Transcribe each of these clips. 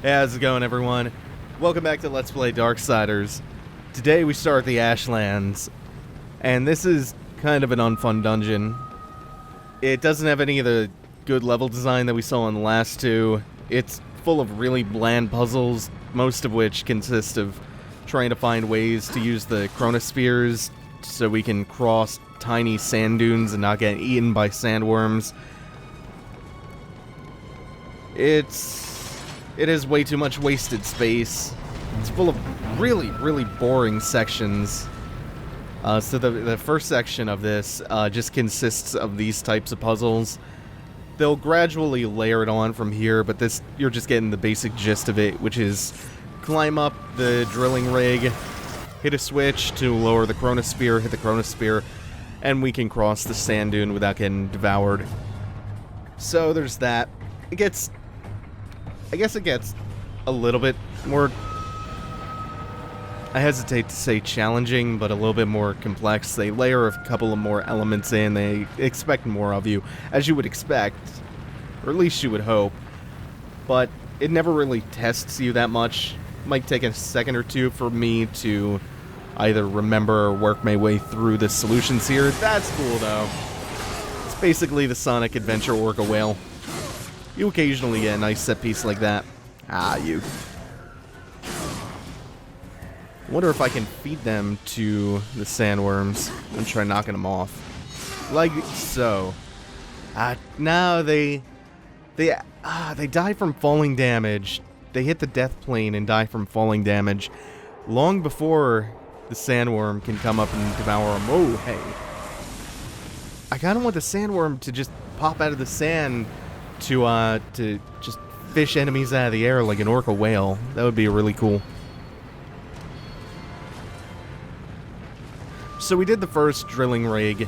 Hey, how's it going, everyone? Welcome back to Let's Play Darksiders. Today we start the Ashlands, and this is kind of an unfun dungeon. It doesn't have any of the good level design that we saw in the last two. It's full of really bland puzzles, most of which consist of trying to find ways to use the chronospheres so we can cross tiny sand dunes and not get eaten by sandworms. It is way too much wasted space. It's full of really, really boring sections. So the first section of this just consists of these types of puzzles. They'll gradually layer it on from here, but this you're just getting the basic gist of it, which is climb up the drilling rig, hit a switch to lower the chronosphere, hit the chronosphere, and we can cross the sand dune without getting devoured. So there's that. I guess it gets a little bit more, I hesitate to say challenging, but a little bit more complex. They layer a couple of more elements in, they expect more of you, as you would expect, or at least you would hope, but it never really tests you that much. It might take a second or two for me to either remember or work my way through the solutions here. That's cool, though. It's basically the Sonic Adventure Orca Whale. You occasionally get a nice set piece like that. You. Wonder if I can feed them to the sandworms and try knocking them off. Like so. No, they die from falling damage. They hit the death plane and die from falling damage long before the sandworm can come up and devour them. Oh, hey. I kind of want the sandworm to just pop out of the sand to just fish enemies out of the air like an orca whale. That would be really cool. So we did the first drilling rig,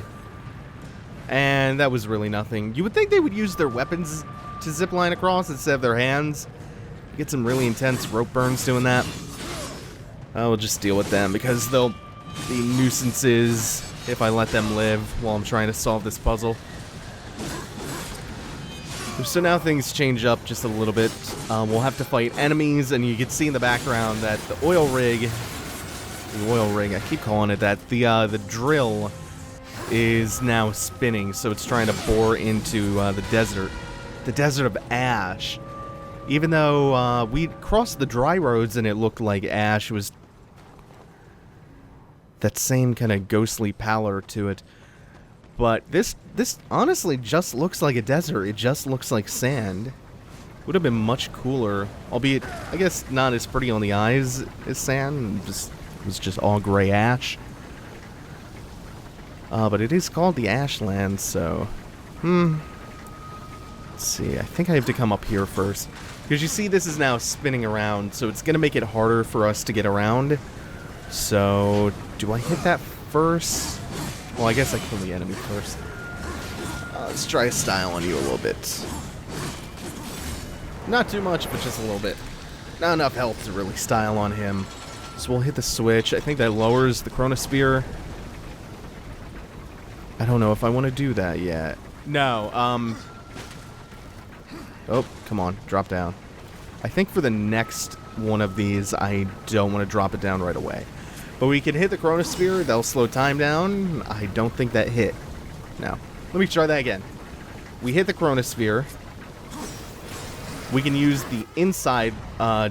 and that was really nothing. You would think they would use their weapons to zipline across instead of their hands. Get some really intense rope burns doing that. I will just deal with them because they'll be nuisances if I let them live while I'm trying to solve this puzzle. So now things change up just a little bit. We'll have to fight enemies, and you can see in the background that the oil rig, I keep calling it that, the drill is now spinning, so it's trying to bore into the desert of ash. Even though we crossed the dry roads and it looked like ash, it was that same kind of ghostly pallor to it. But this honestly just looks like a desert. It just looks like sand. Would have been much cooler, albeit, I guess, not as pretty on the eyes as sand. It was just all gray ash. But it is called the Ashlands, so... Let's see, I think I have to come up here first. Because you see this is now spinning around, so it's going to make it harder for us to get around. So, do I hit that first? Well, I guess I kill the enemy first. Let's try a style on you a little bit. Not too much, but just a little bit. Not enough health to really style on him. So we'll hit the switch. I think that lowers the chronosphere. I don't know if I want to do that yet. No, oh, come on, drop down. I think for the next one of these, I don't want to drop it down right away. But we can hit the chronosphere, that'll slow time down. I don't think that hit. No. Let me try that again. We hit the chronosphere. We can use the inside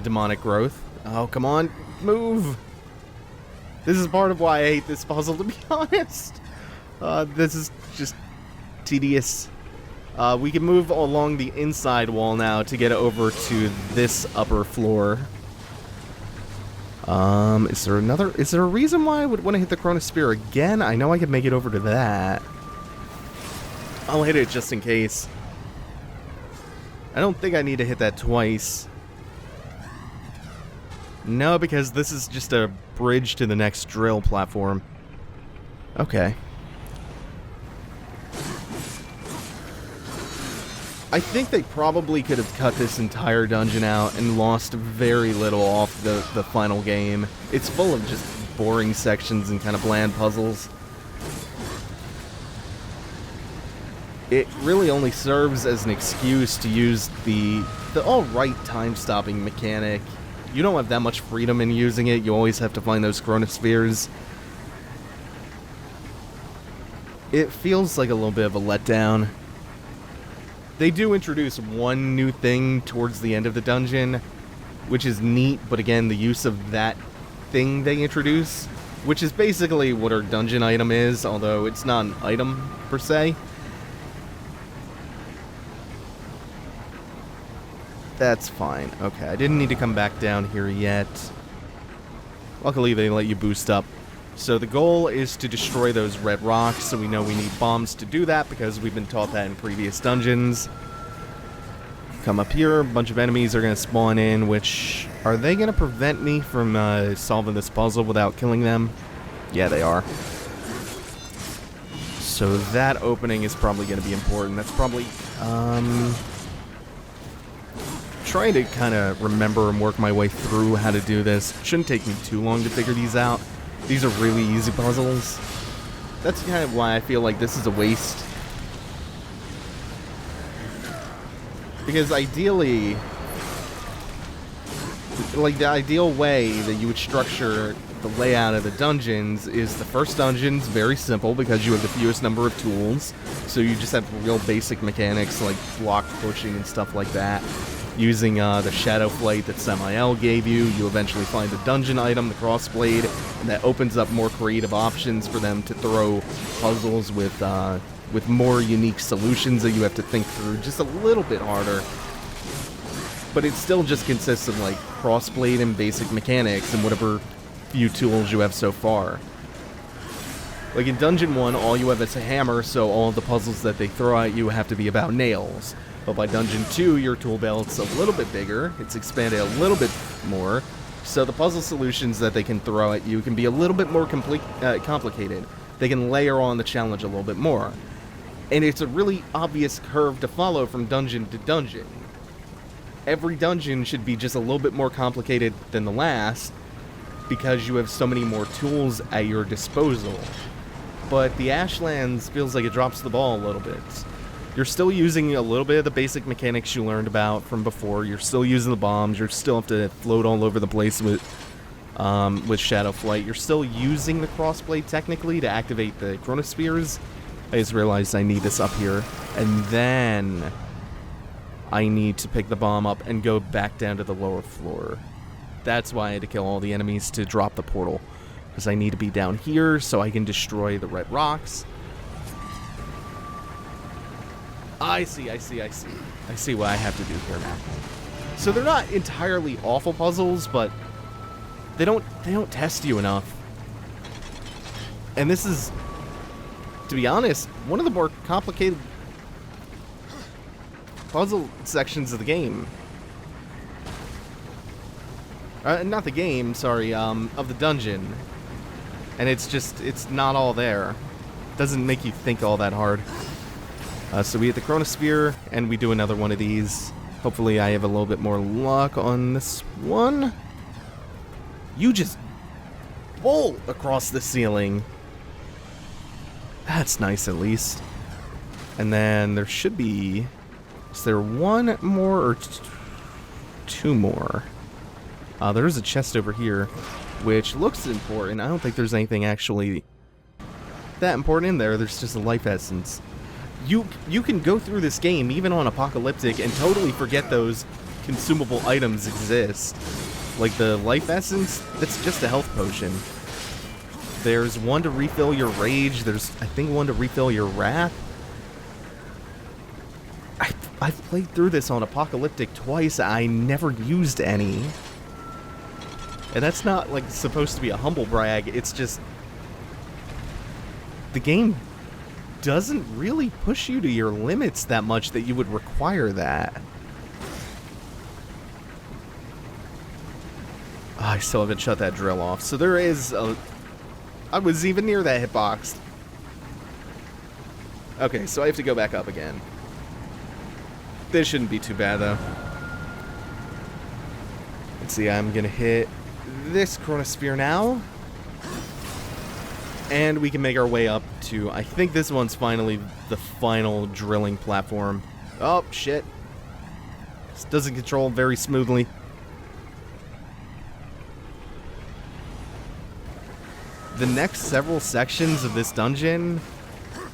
demonic growth. Oh, come on. Move! This is part of why I hate this puzzle, to be honest. This is just tedious. We can move along the inside wall now to get over to this upper floor. Is there a reason why I would want to hit the chronosphere again? I know I could make it over to that. I'll hit it just in case. I don't think I need to hit that twice. No, because this is just a bridge to the next drill platform. Okay. I think they probably could have cut this entire dungeon out and lost very little off the final game. It's full of just boring sections and kind of bland puzzles. it really only serves as an excuse to use the alright time-stopping mechanic. You don't have that much freedom in using it. You always have to find those chronospheres. It feels like a little bit of a letdown. They do introduce one new thing towards the end of the dungeon, which is neat, but again, the use of that thing they introduce, which is basically what our dungeon item is, although it's not an item per se. That's fine. Okay, I didn't need to come back down here yet. Luckily, they let you boost up. So the goal is to destroy those red rocks, so we know we need bombs to do that, because we've been taught that in previous dungeons. Come up here, a bunch of enemies are going to spawn in, which... Are they going to prevent me from solving this puzzle without killing them? Yeah, they are. So that opening is probably going to be important. That's probably... Trying to kind of remember and work my way through how to do this. Shouldn't take me too long to figure these out. These are really easy puzzles. That's kind of why I feel like this is a waste. Because ideally, like the ideal way that you would structure the layout of the dungeons is the first dungeon's very simple because you have the fewest number of tools. So you just have real basic mechanics like block pushing and stuff like that. Using the shadow flight that Samael gave you, you eventually find the dungeon item, the crossblade, and that opens up more creative options for them to throw puzzles with more unique solutions that you have to think through just a little bit harder. But it still just consists of like crossblade and basic mechanics and whatever few tools you have so far. Like in Dungeon 1, all you have is a hammer, so all the puzzles that they throw at you have to be about nails. But by Dungeon 2, your tool belt's a little bit bigger, it's expanded a little bit more, so the puzzle solutions that they can throw at you can be a little bit more complicated. They can layer on the challenge a little bit more. And it's a really obvious curve to follow from dungeon to dungeon. Every dungeon should be just a little bit more complicated than the last, because you have so many more tools at your disposal. But the Ashlands feels like it drops the ball a little bit. You're still using a little bit of the basic mechanics you learned about from before. You're still using the bombs. You still have to float all over the place with Shadow Flight. You're still using the crossblade technically to activate the chronospheres. I just realized I need this up here. And then I need to pick the bomb up and go back down to the lower floor. That's why I had to kill all the enemies to drop the portal. Because I need to be down here so I can destroy the red rocks. I see. I see what I have to do here now. So they're not entirely awful puzzles, but they don't test you enough. And this is, to be honest, one of the more complicated puzzle sections of the game. Not the game, sorry, of the dungeon. And it's not all there. Doesn't make you think all that hard. So we hit the chronosphere, and we do another one of these. Hopefully I have a little bit more luck on this one. You just bolt across the ceiling. That's nice, at least. And then there should be... Is there one more or two more? There's a chest over here, which looks important. I don't think there's anything actually that important in there. There's just a life essence. You can go through this game, even on Apocalyptic, and totally forget those consumable items exist. Like the life essence, that's just a health potion. There's one to refill your rage, there's, I think, one to refill your wrath. I've played through this on Apocalyptic twice, I never used any. And that's not, like, supposed to be a humble brag, it's just... The game doesn't really push you to your limits that much that you would require that. Oh, I still haven't shut that drill off. So there is a... I was even near that hitbox. Okay, so I have to go back up again. This shouldn't be too bad, though. Let's see, I'm gonna hit this chronosphere now. And we can make our way up to, I think this one's finally the final drilling platform. Oh, shit. This doesn't control very smoothly. The next several sections of this dungeon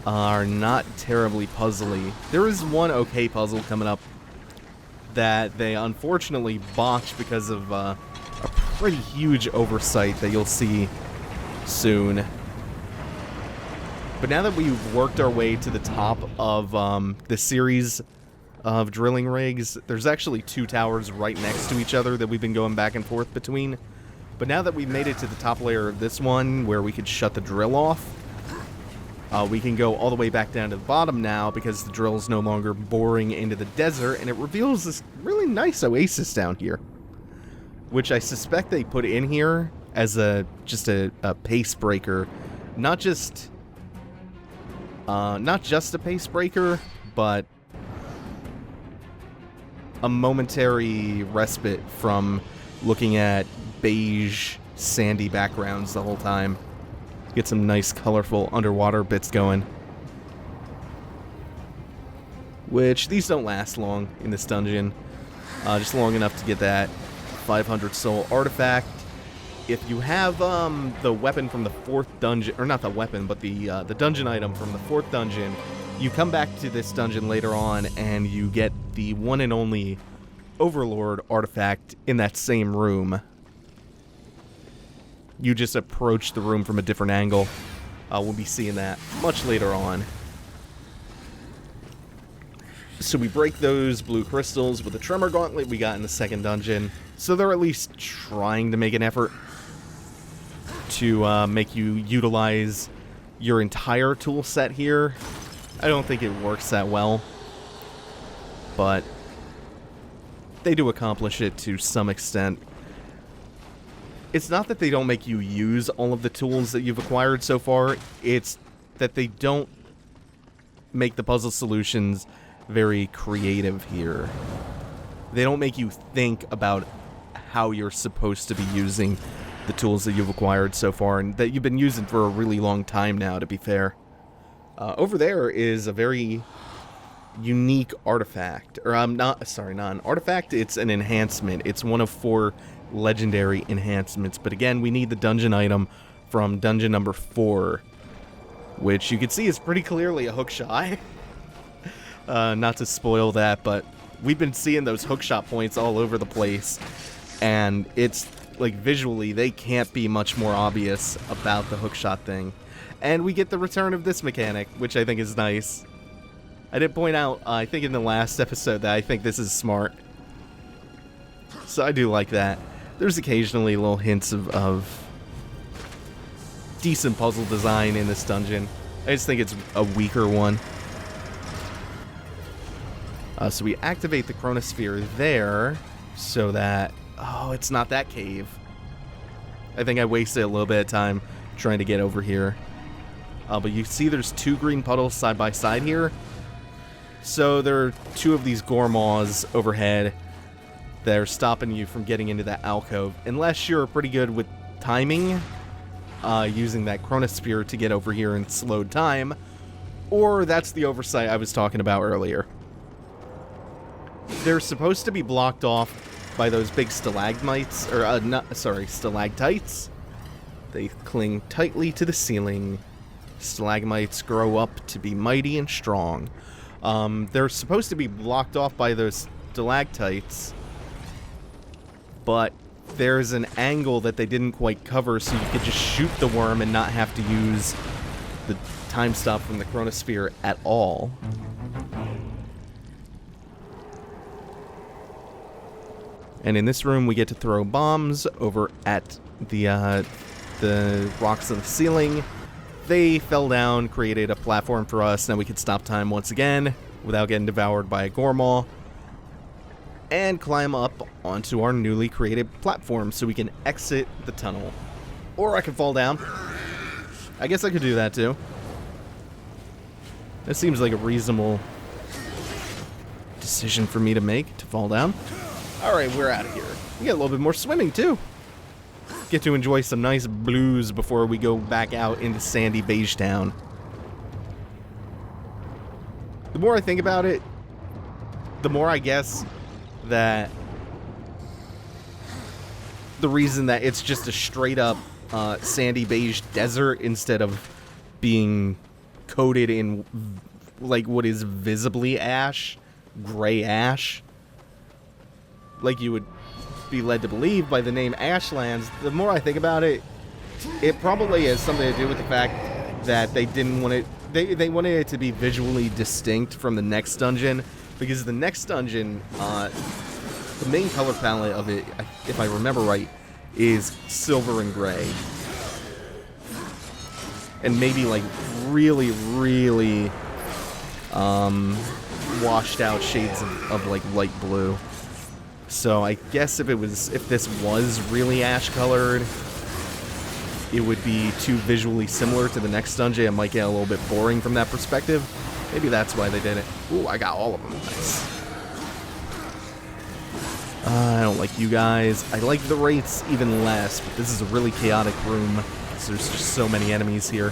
are not terribly puzzly. There is one okay puzzle coming up that they unfortunately botched because of a pretty huge oversight that you'll see soon. But now that we've worked our way to the top of the series of drilling rigs, there's actually 2 towers right next to each other that we've been going back and forth between. But now that we've made it to the top layer of this one, where we could shut the drill off, we can go all the way back down to the bottom now because the drill's no longer boring into the desert, and it reveals this really nice oasis down here, which I suspect they put in here as just a pace breaker, not just a pace breaker, but a momentary respite from looking at beige, sandy backgrounds the whole time. Get some nice, colorful underwater bits going. Which, these don't last long in this dungeon. Just long enough to get that 500 soul artifact. If you have the weapon from the 4th dungeon, or not the weapon, but the dungeon item from the 4th dungeon, you come back to this dungeon later on and you get the one and only Overlord artifact in that same room. You just approach the room from a different angle. We'll be seeing that much later on. So we break those blue crystals with the Tremor Gauntlet we got in the 2nd dungeon. So they're at least trying to make an effort to make you utilize your entire tool set here. I don't think it works that well, but they do accomplish it to some extent. It's not that they don't make you use all of the tools that you've acquired so far, it's that they don't make the puzzle solutions very creative here. They don't make you think about how you're supposed to be using the tools that you've acquired so far, and that you've been using for a really long time now, to be fair. Over there is a very unique artifact, or not an artifact, it's an enhancement. It's one of 4 legendary enhancements, but again, we need the dungeon item from dungeon number 4, which you can see is pretty clearly a hookshot. Not to spoil that, but we've been seeing those hookshot points all over the place, and it's like visually they can't be much more obvious about the hookshot thing. And we get the return of this mechanic, which I think is nice. I did point out, I think in the last episode, that I think this is smart. So I do like that. There's occasionally little hints of decent puzzle design in this dungeon. I just think it's a weaker one. So we activate the chronosphere there, so that... Oh, it's not that cave. I think I wasted a little bit of time trying to get over here. But you see there's 2 green puddles side by side here. So there are 2 of these Gormaws overhead that are stopping you from getting into that alcove. Unless you're pretty good with timing, using that chronosphere to get over here in slowed time. Or that's the oversight I was talking about earlier. They're supposed to be blocked off by those big stalagmites, or stalactites. They cling tightly to the ceiling. Stalagmites grow up to be mighty and strong. They're supposed to be blocked off by those stalactites, but there's an angle that they didn't quite cover, so you could just shoot the worm and not have to use the time stop from the chronosphere at all. And in this room, we get to throw bombs over at the rocks on the ceiling. They fell down, created a platform for us. Now we can stop time once again without getting devoured by a Gormaw, and climb up onto our newly created platform so we can exit the tunnel. Or I could fall down. I guess I could do that too. That seems like a reasonable decision for me to make, to fall down. Alright, we're out of here. We got a little bit more swimming, too. get to enjoy some nice blues before we go back out into sandy beige town. The more I think about it, the more I guess that the reason that it's just a straight up sandy beige desert instead of being coated in like what is visibly ash, gray ash, like you would be led to believe by the name Ashlands, the more I think about it, it probably has something to do with the fact that they didn't want it, they wanted it to be visually distinct from the next dungeon, because the next dungeon, the main color palette of it, if I remember right, is silver and gray. And maybe like really, really washed out shades of like light blue. So I guess if this was really ash colored, it would be too visually similar to the next dungeon. It might get a little bit boring from that perspective. Maybe that's why they did it. Ooh, I got all of them. Nice. I don't like you guys. I like the wraiths even less, but this is a really chaotic room. So there's just so many enemies here.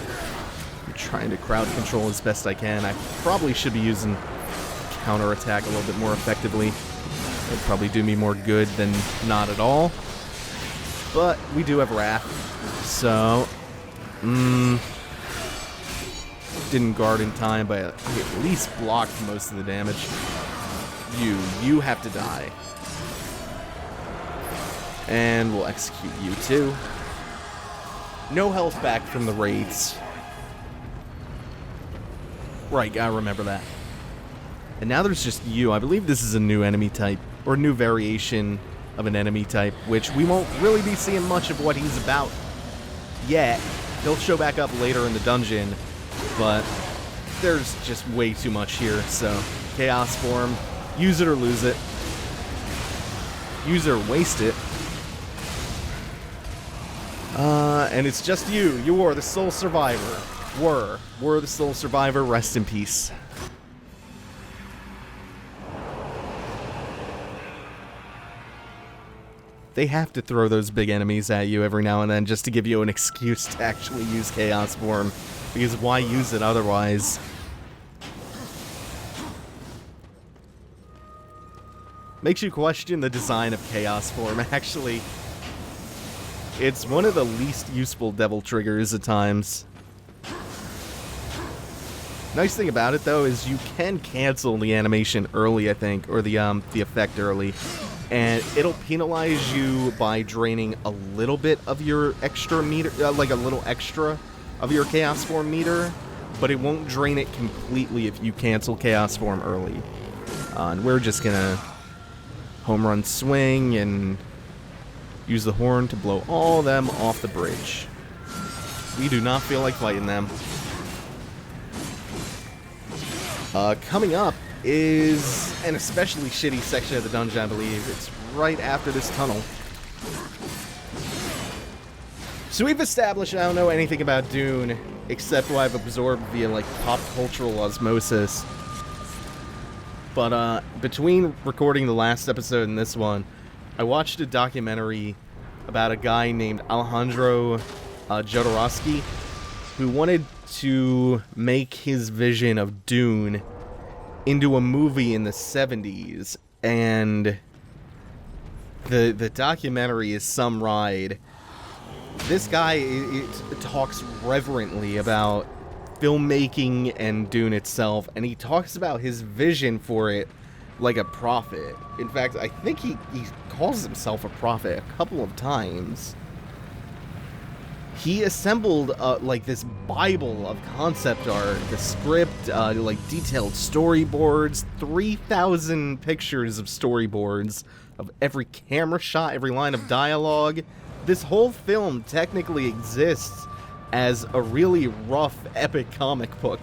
I'm trying to crowd control as best I can. I probably should be using counterattack a little bit more effectively. It'd probably do me more good than not at all. But we do have Wrath. So, didn't guard in time, but I at least blocked most of the damage. You have to die. And we'll execute you too. No health back from the wraiths. Right, gotta remember that. And now there's just you. I believe this is a new enemy type, or a new variation of an enemy type, which we won't really be seeing much of what he's about yet. He'll show back up later in the dungeon, but there's just way too much here, so Chaos Form, use it or lose it. Use it or waste it. And it's just you. You are the sole survivor. Were the sole survivor. Rest in peace. They have to throw those big enemies at you every now and then just to give you an excuse to actually use Chaos Form. Because why use it otherwise? Makes you question the design of Chaos Form, actually. It's one of the least useful devil triggers at times. Nice thing about it, though, is you can cancel the animation early, I think, or the effect early. And it'll penalize you by draining a little bit of your extra meter, like a little extra of your Chaos Form meter, but it won't drain it completely if you cancel Chaos Form early. And we're just gonna home run swing and use the horn to blow all them off the bridge. We do not feel like fighting them. Coming up is an especially shitty section of the dungeon, I believe. It's right after this tunnel. So we've established I don't know anything about Dune, except what I've absorbed via, like, pop cultural osmosis. But, between recording the last episode and this one, I watched a documentary about a guy named Alejandro Jodorowsky, who wanted to make his vision of Dune into a movie in the 70s, and the documentary is some ride. This guy it talks reverently about filmmaking and Dune itself, and he talks about his vision for it like a prophet. In fact, I think he calls himself a prophet a couple of times. He assembled like this Bible of concept art, the script, like detailed storyboards, 3,000 pictures of storyboards of every camera shot, every line of dialogue. This whole film technically exists as a really rough, epic comic book,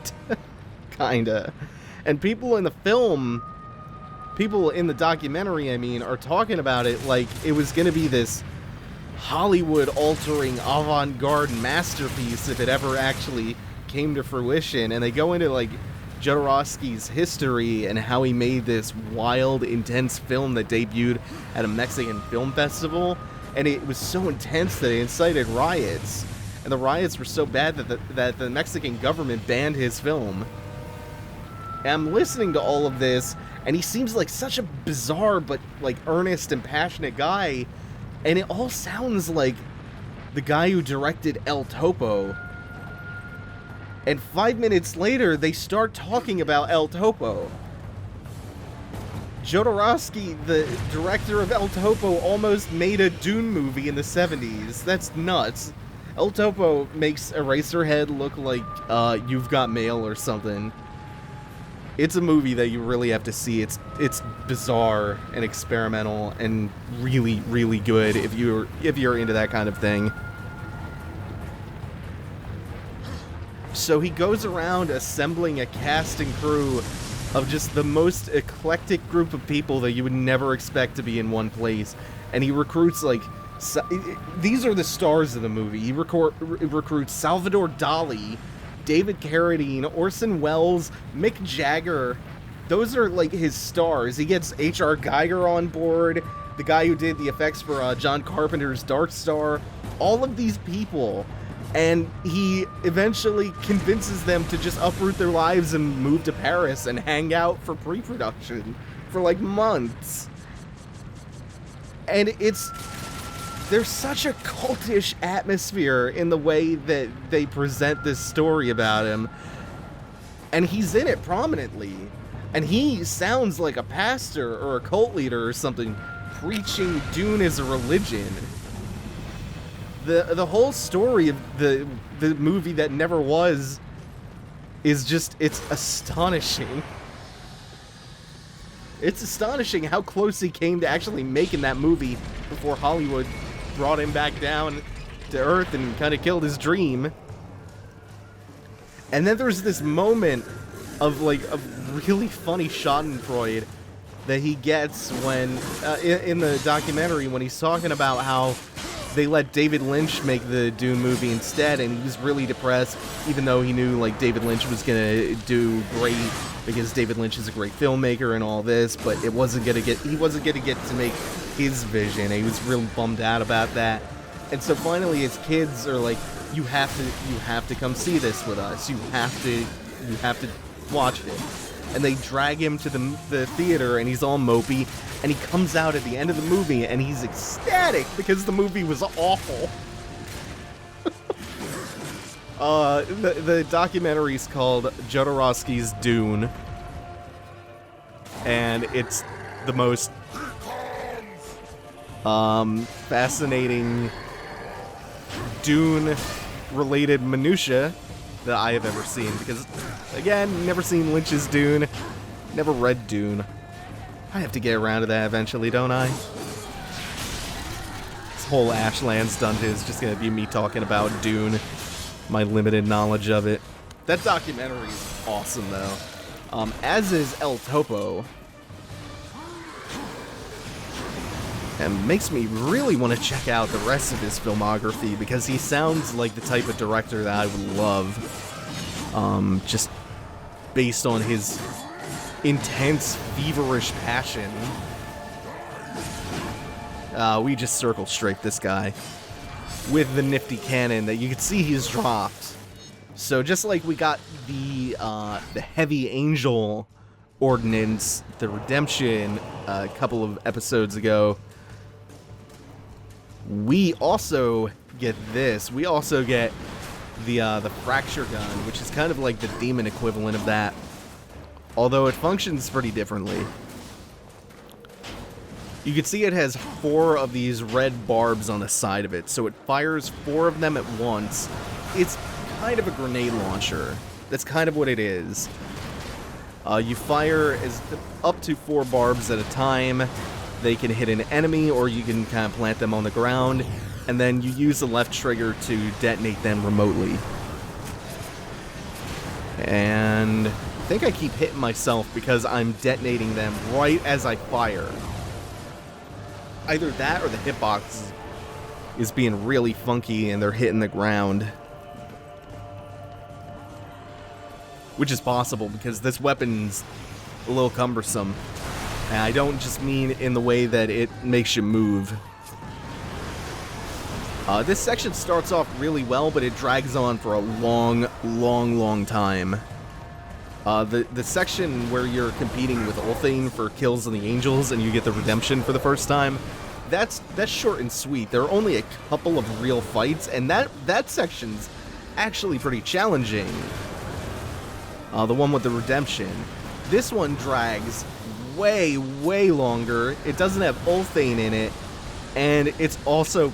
kinda. And people in the film, people in the documentary, I mean, are talking about it like it was gonna be this Hollywood-altering avant-garde masterpiece if it ever actually came to fruition. And they go into, like, Jodorowsky's history and how he made this wild, intense film that debuted at a Mexican film festival. and it was so intense that it incited riots. And the riots were so bad that the Mexican government banned his film. And I'm listening to all of this, and he seems like such a bizarre but like earnest and passionate guy, and it all sounds like the guy who directed El Topo. And 5 minutes later, they start talking about El Topo. Jodorowsky, the director of El Topo, almost made a Dune movie in the 70s. That's nuts. El Topo makes Eraserhead look like You've Got Mail or something. It's a movie that you really have to see. It's bizarre and experimental and really, really good if you're into that kind of thing. So he goes around assembling a cast and crew of just the most eclectic group of people that you would never expect to be in one place. And he recruits, like, these are the stars of the movie. He recruits Salvador Dali, David Carradine, Orson Welles, Mick Jagger. Those are, like, his stars. He gets H.R. Geiger on board, the guy who did the effects for John Carpenter's Dark Star. All of these people. And he eventually convinces them to just uproot their lives and move to Paris and hang out for pre-production for like months. And there's such a cultish atmosphere in the way that they present this story about him. And he's in it prominently. And he sounds like a pastor or a cult leader or something, preaching Dune as a religion. The whole story of the movie that never was is just, it's astonishing. It's astonishing how close he came to actually making that movie before Hollywood brought him back down to Earth and kind of killed his dream. And then there's this moment of like a really funny schadenfreude that he gets when, in the documentary, when he's talking about how they let David Lynch make the Dune movie instead, and he was really depressed, even though he knew like David Lynch was gonna do great because David Lynch is a great filmmaker and all this, but he wasn't gonna get to make his vision. And he was real bummed out about that. And so finally his kids are like, you have to come see this with us. You have to watch it. And they drag him to the theater, and he's all mopey, and he comes out at the end of the movie, and he's ecstatic because the movie was awful. The documentary is called Jodorowsky's Dune, and it's the most fascinating Dune-related minutia that I have ever seen, because, again, never seen Lynch's Dune, never read Dune. I have to get around to that eventually, don't I? This whole Ashlands dungeon is just gonna be me talking about Dune, my limited knowledge of it. That documentary is awesome, though. As is El Topo. And makes me really want to check out the rest of his filmography, because he sounds like the type of director that I would love. Just based on his intense, feverish passion. We just circle straight this guy with the nifty cannon that you can see he's dropped. So just like we got the heavy angel ordnance, the redemption, a couple of episodes ago, we also get this. We also get the fracture gun, which is kind of like the demon equivalent of that, although it functions pretty differently. You can see it has 4 of these red barbs on the side of it, so it fires 4 of them at once. It's kind of a grenade launcher. That's kind of what it is. You fire up to 4 barbs at a time. They can hit an enemy, or you can kind of plant them on the ground, and then you use the left trigger to detonate them remotely. And I think I keep hitting myself because I'm detonating them right as I fire. Either that or the hitbox is being really funky and they're hitting the ground. Which is possible because this weapon's a little cumbersome. And I don't just mean in the way that it makes you move. This section starts off really well, but it drags on for a long time. The section where you're competing with Ulthane for kills on the Angels and you get the redemption for the first time, that's short and sweet. There are only a couple of real fights, and that section's actually pretty challenging. The one with the redemption. This one drags way longer. It doesn't have Ulthane in it, and it's also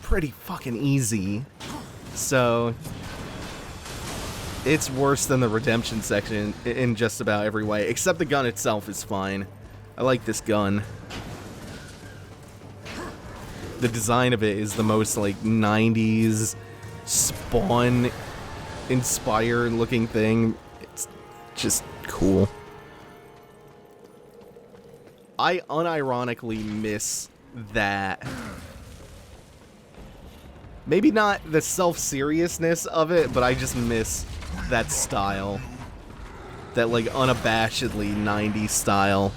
pretty fucking easy. So it's worse than the redemption section in just about every way, except the gun itself is fine. I like this gun. The design of it is the most like 90s Spawn inspired looking thing. It's just cool. I unironically miss that. Maybe not the self-seriousness of it, but I just miss that style. That, like, unabashedly 90s style.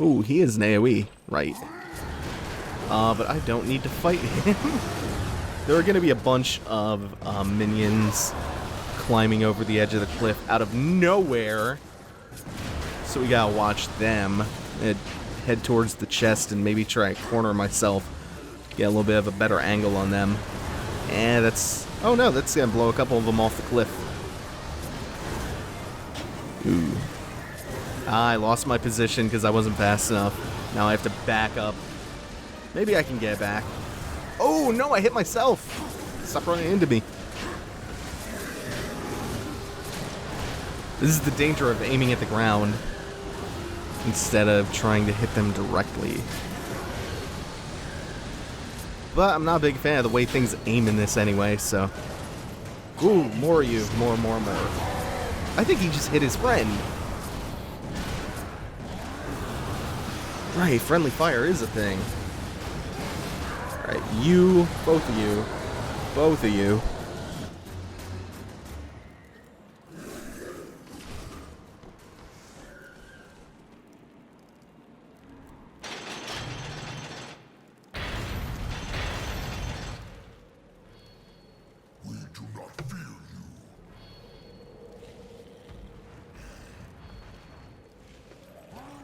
Ooh, he is an AoE. Right. But I don't need to fight him. There are going to be a bunch of minions climbing over the edge of the cliff out of nowhere. So we gotta watch them. Head towards the chest and maybe try to corner myself. Get a little bit of a better angle on them. And that's... oh no, that's gonna blow a couple of them off the cliff. Ooh. I lost my position because I wasn't fast enough. Now I have to back up. Maybe I can get back. Oh no, I hit myself! Stop running into me. This is the danger of aiming at the ground instead of trying to hit them directly. But I'm not a big fan of the way things aim in this anyway, so... ooh, more of you. More. I think he just hit his friend. Right, friendly fire is a thing. Alright, you, both of you.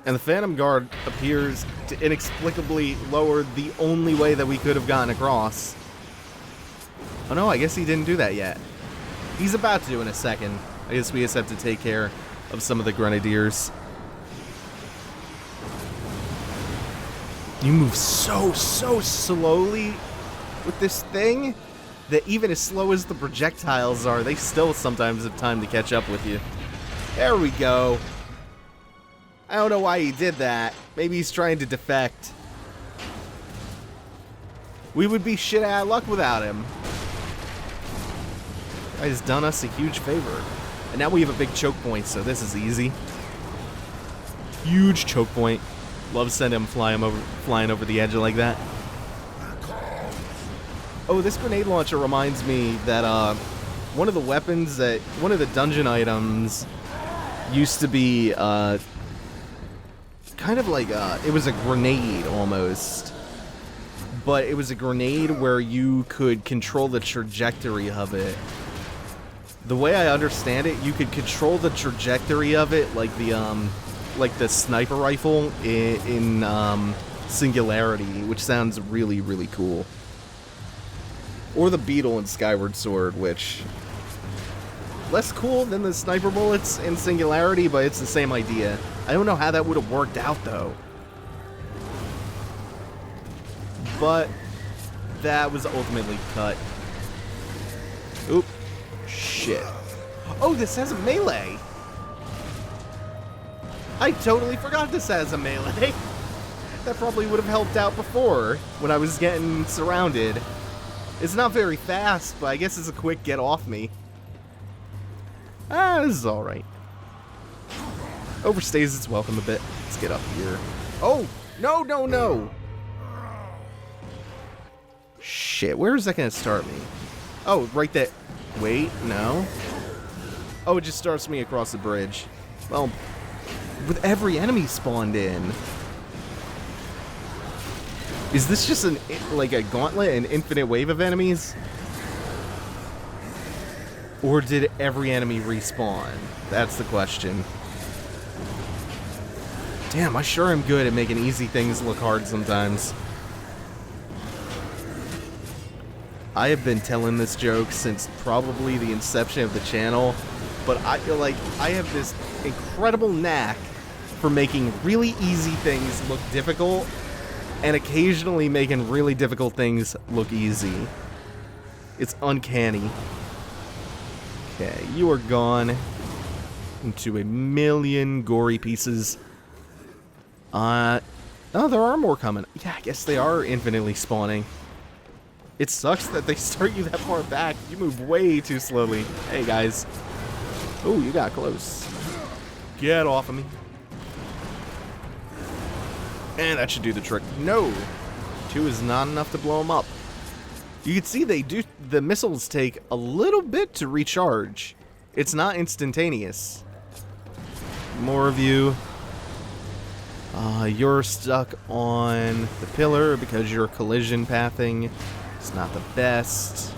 And the Phantom Guard appears to inexplicably lower the only way that we could have gotten across. Oh no, I guess he didn't do that yet. He's about to in a second. I guess we just have to take care of some of the Grenadiers. You move so slowly with this thing that even as slow as the projectiles are, they still sometimes have time to catch up with you. There we go. I don't know why he did that. Maybe he's trying to defect. We would be shit out of luck without him. He's done us a huge favor. And now we have a big choke point, so this is easy. Huge choke point. Love sending him flying over the edge like that. Oh, this grenade launcher reminds me that one of the weapons that... one of the dungeon items used to be... kind of like it was a grenade almost, but it was a grenade where you could control the trajectory of it. The way I understand it, you could control the trajectory of it like the sniper rifle in Singularity, which sounds really cool. Or the beetle in Skyward Sword, which less cool than the sniper bullets in Singularity, but it's the same idea. I don't know how that would have worked out, though. But that was ultimately cut. Oop. Shit. Oh, this has a melee! I totally forgot this has a melee! That probably would have helped out before, when I was getting surrounded. It's not very fast, but I guess it's a quick get off me. Ah, this is alright. Overstays its welcome a bit. Let's get up here. Oh! No! Shit, where is that gonna start me? Oh, right there. Wait, no. Oh, it just starts me across the bridge. Well, with every enemy spawned in. Is this just like a gauntlet, an infinite wave of enemies? Or did every enemy respawn? That's the question. Damn, I sure am good at making easy things look hard sometimes. I have been telling this joke since probably the inception of the channel, but I feel like I have this incredible knack for making really easy things look difficult, and occasionally making really difficult things look easy. It's uncanny. Okay, you are gone into a million gory pieces. Oh, there are more coming. Yeah, I guess they are infinitely spawning. It sucks that they start you that far back. You move way too slowly. Hey, guys. Oh, you got close. Get off of me. And that should do the trick. No! 2 is not enough to blow them up. You can see the missiles take a little bit to recharge. It's not instantaneous. More of you. You're stuck on the pillar because you're collision pathing. It's not the best.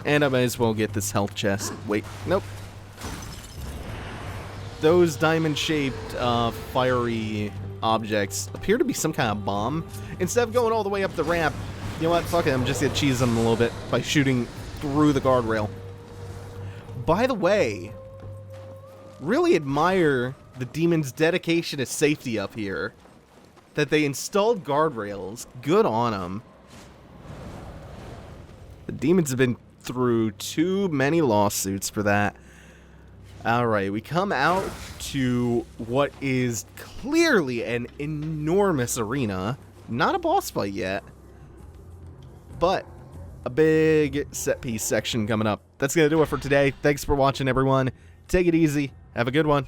And I might as well get this health chest. Wait, nope. Those diamond-shaped, fiery objects appear to be some kind of bomb. Instead of going all the way up the ramp, you know what? Fuck it, I'm just gonna cheese them a little bit by shooting through the guardrail. By the way, really admire the demon's dedication to safety up here. That they installed guardrails. Good on them. The demons have been through too many lawsuits for that. Alright, we come out to what is clearly an enormous arena. Not a boss fight yet, but a big set piece section coming up. That's going to do it for today. Thanks for watching, everyone. Take it easy. Have a good one.